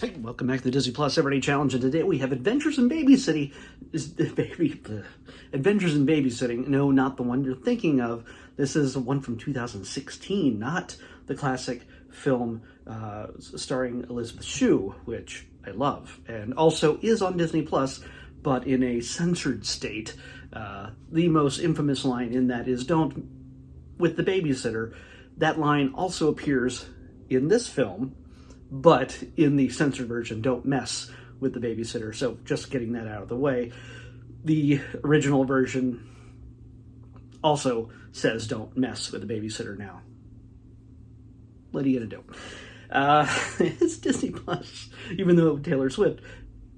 Hey, welcome back to the Disney Plus Everyday Challenge, and today we have Adventures in Babysitting. Adventures in Babysitting. No, not the one you're thinking of. This is one from 2016, not the classic film starring Elizabeth Shue, which I love, and also is on Disney Plus, but in a censored state. The most infamous line in that is "Don't with the babysitter." That line also appears in this film, but in the censored version, "Don't mess with the babysitter." So just getting that out of the way. The original version also says "Don't mess with the babysitter" now. What are you gonna do? It's Disney Plus, even though Taylor Swift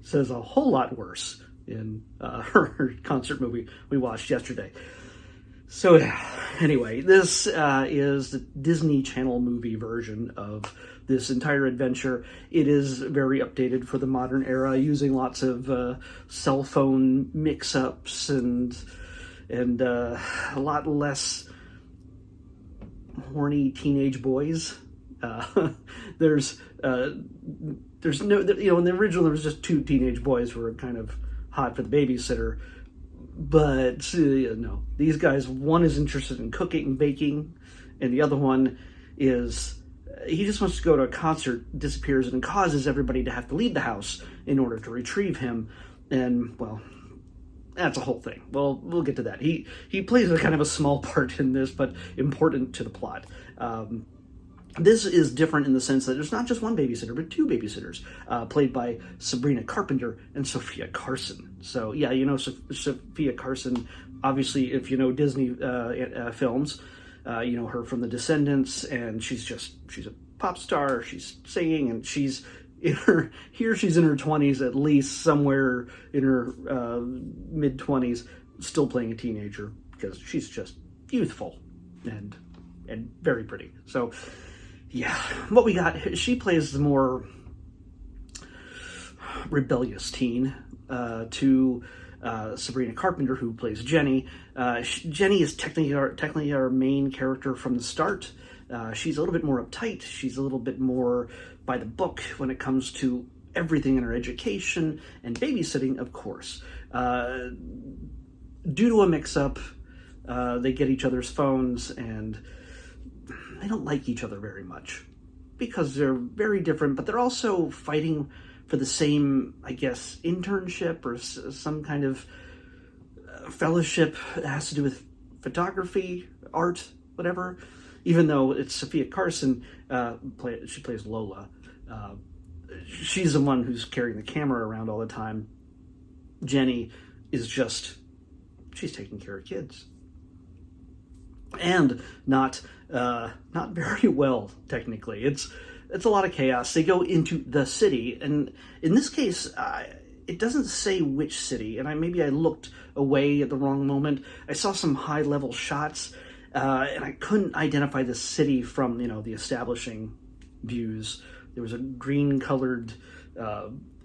says a whole lot worse in her concert movie we watched yesterday. So anyway, this is the Disney Channel movie version of this entire adventure. It is very updated for the modern era, using lots of cell phone mix-ups and a lot less horny teenage boys. There's no, in the original there was just two teenage boys who were kind of hot for the babysitter. But no, these guys, one is interested in cooking and baking, and the other one is, he just wants to go to a concert, disappears, and causes everybody to have to leave the house in order to retrieve him. And, well, that's a whole thing. Well, we'll get to that. He plays a kind of a small part in this, but important to the plot. This is different in the sense that there's not just one babysitter, but two babysitters, played by Sabrina Carpenter and Sophia Carson. So, yeah, you know Sophia Carson, obviously, if you know Disney films, you know her from The Descendants, and she's a pop star, she's singing, and she's in her 20s, at least somewhere in her mid-20s, still playing a teenager, because she's just youthful and very pretty. So, yeah, what we got, she plays the more rebellious teen to Sabrina Carpenter, who plays Jenny. Jenny is technically our main character from the start. She's a little bit more uptight. She's a little bit more by the book when it comes to everything in her education and babysitting, of course. Due to a mix-up, they get each other's phones, and they don't like each other very much because they're very different, but they're also fighting for the same, I guess, internship or some kind of fellowship that has to do with photography, art, whatever. Even though it's Sophia Carson, she plays Lola. She's the one who's carrying the camera around all the time. Jenny is she's taking care of kids. And not very well, technically. It's a lot of chaos. They go into the city, and in this case, it doesn't say which city, and maybe I looked away at the wrong moment. I saw some high-level shots, and I couldn't identify the city from, the establishing views. There was a green-colored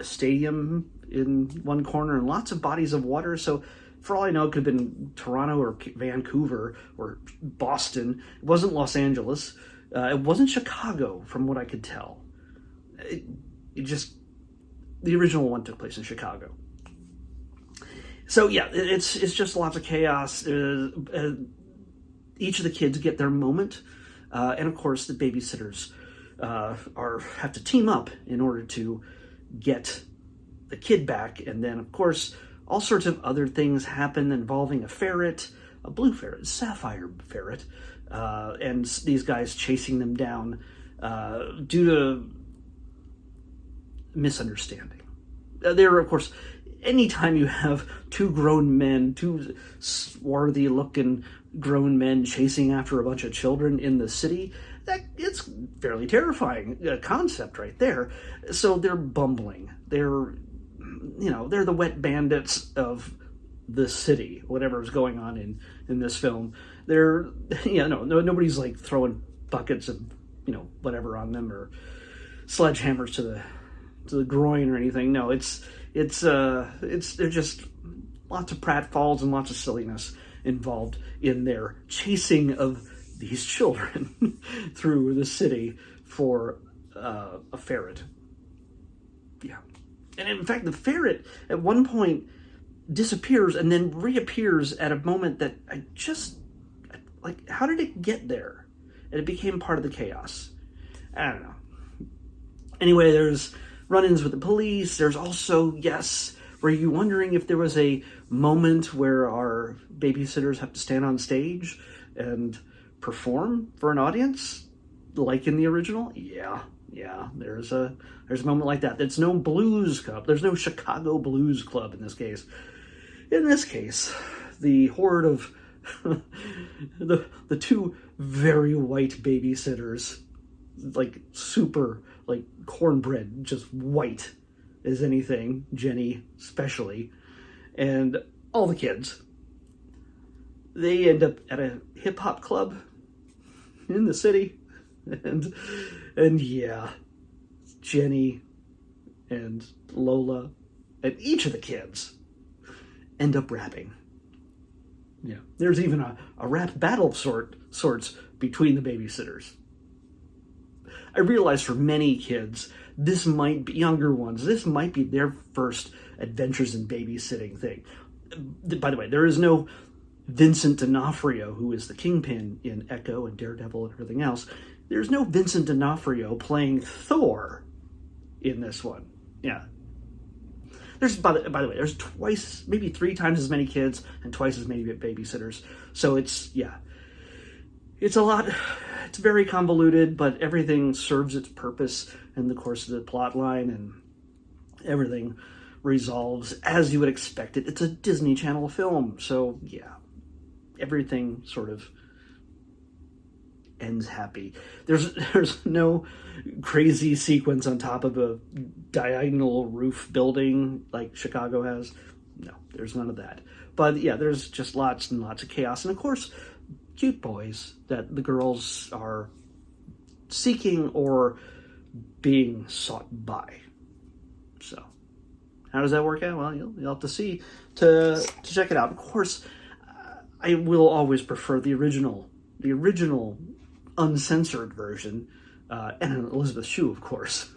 stadium in one corner and lots of bodies of water, so for all I know, it could have been Toronto or Vancouver or Boston. It wasn't Los Angeles. It wasn't Chicago, from what I could tell. The original one took place in Chicago. So yeah, it's just lots of chaos. Each of the kids get their moment, and of course the babysitters have to team up in order to get the kid back, and then of course all sorts of other things happen involving a ferret, a blue ferret, sapphire ferret, and these guys chasing them down due to misunderstanding. There, of course, anytime you have two swarthy-looking grown men chasing after a bunch of children in the city, it's fairly terrifying concept right there. So they're bumbling. They're the wet bandits of the city, whatever's going on in this film. Nobody's like throwing buckets of, whatever on them, or sledgehammers to the groin or anything. No, they're just lots of pratfalls and lots of silliness involved in their chasing of these children through the city for a ferret. Yeah. And in fact, the ferret at one point disappears and then reappears at a moment that I just, like, how did it get there? And it became part of the chaos. I don't know. Anyway, there's run-ins with the police. There's also, yes, were you wondering if there was a moment where our babysitters have to stand on stage and perform for an audience, like in the original? Yeah, there's a moment like that. There's no blues club. There's no Chicago Blues Club in this case. In this case, the horde of the two very white babysitters, like super, like cornbread, just white as anything, Jenny especially, and all the kids, they end up at a hip-hop club in the city, and yeah, Jenny and Lola and each of the kids end up rapping. Yeah, there's even a rap battle of sorts between the babysitters. I realize for many kids, this might be younger ones, this might be their first adventures in babysitting thing. By the way, there is no Vincent D'Onofrio, who is the kingpin in Echo and Daredevil and everything else. There's no Vincent D'Onofrio playing Thor in this one. Yeah. There's, by the way, there's twice, maybe 3 times as many kids and twice as many babysitters. So it's, yeah. It's a lot. It's very convoluted, but everything serves its purpose in the course of the plot line, and everything resolves as you would expect it. It's a Disney Channel film, so yeah, everything sort of ends happy. There's no crazy sequence on top of a diagonal roof building like Chicago has. No, there's none of that. But yeah, there's just lots and lots of chaos, and of course, cute boys that the girls are seeking or being sought by. So, how does that work out? Well, you'll have to see to check it out. Of course, I will always prefer the original uncensored version, and Elizabeth Shue, of course.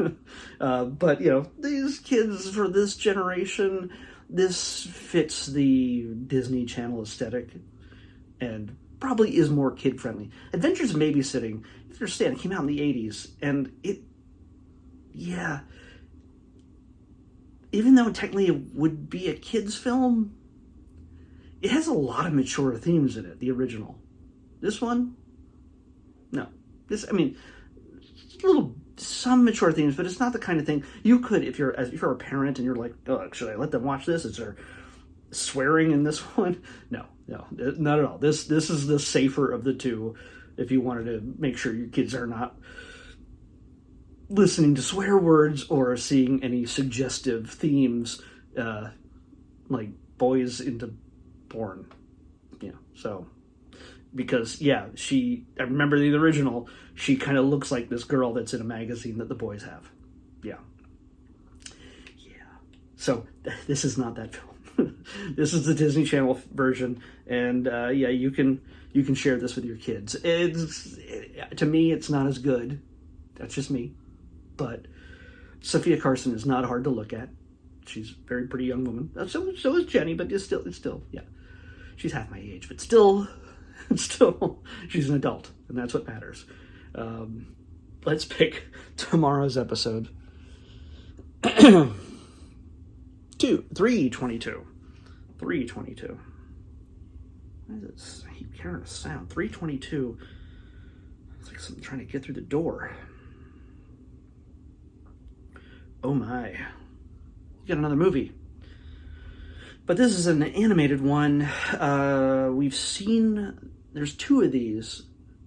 But these kids for this generation, this fits the Disney Channel aesthetic, and probably is more kid-friendly. Adventures in Babysitting, if you understand, it came out in the 80s, and even though technically it would be a kid's film, it has a lot of mature themes in it, the original. This one, no. Some mature themes, but it's not the kind of thing you could, if you're a parent and you're like, oh, should I let them watch this? Is there swearing in this one? No, not at all. This is the safer of the two, if you wanted to make sure your kids are not listening to swear words or seeing any suggestive themes, like boys into porn. Yeah, so, because, yeah, I remember the original, she kind of looks like this girl that's in a magazine that the boys have. Yeah. So, this is not that film. This is the Disney Channel version, and you can share this with your kids. To me, it's not as good. That's just me. But Sophia Carson is not hard to look at. She's a very pretty young woman. So is Jenny, but it's still, yeah. She's half my age, but still, she's an adult, and that's what matters. Let's pick tomorrow's episode. 322. Why does I keep hearing a sound? 322. It's like something trying to get through the door. Oh my. You got another movie. But this is an animated one. We've seen, there's 2 of these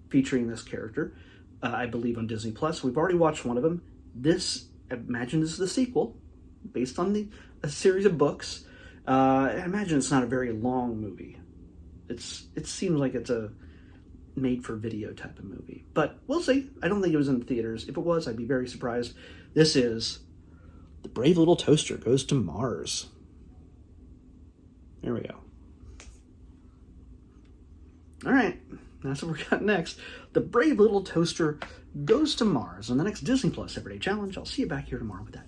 featuring this character, I believe on Disney Plus. We've already watched one of them. This, I imagine this is the sequel, based on a series of books. I imagine it's not a very long movie. It seems like it's a made-for-video type of movie. But we'll see. I don't think it was in the theaters. If it was, I'd be very surprised. This is The Brave Little Toaster Goes to Mars. There we go. All right, that's what we got next. The Brave Little Toaster Goes to Mars on the next Disney Plus Everyday Challenge. I'll see you back here tomorrow with that.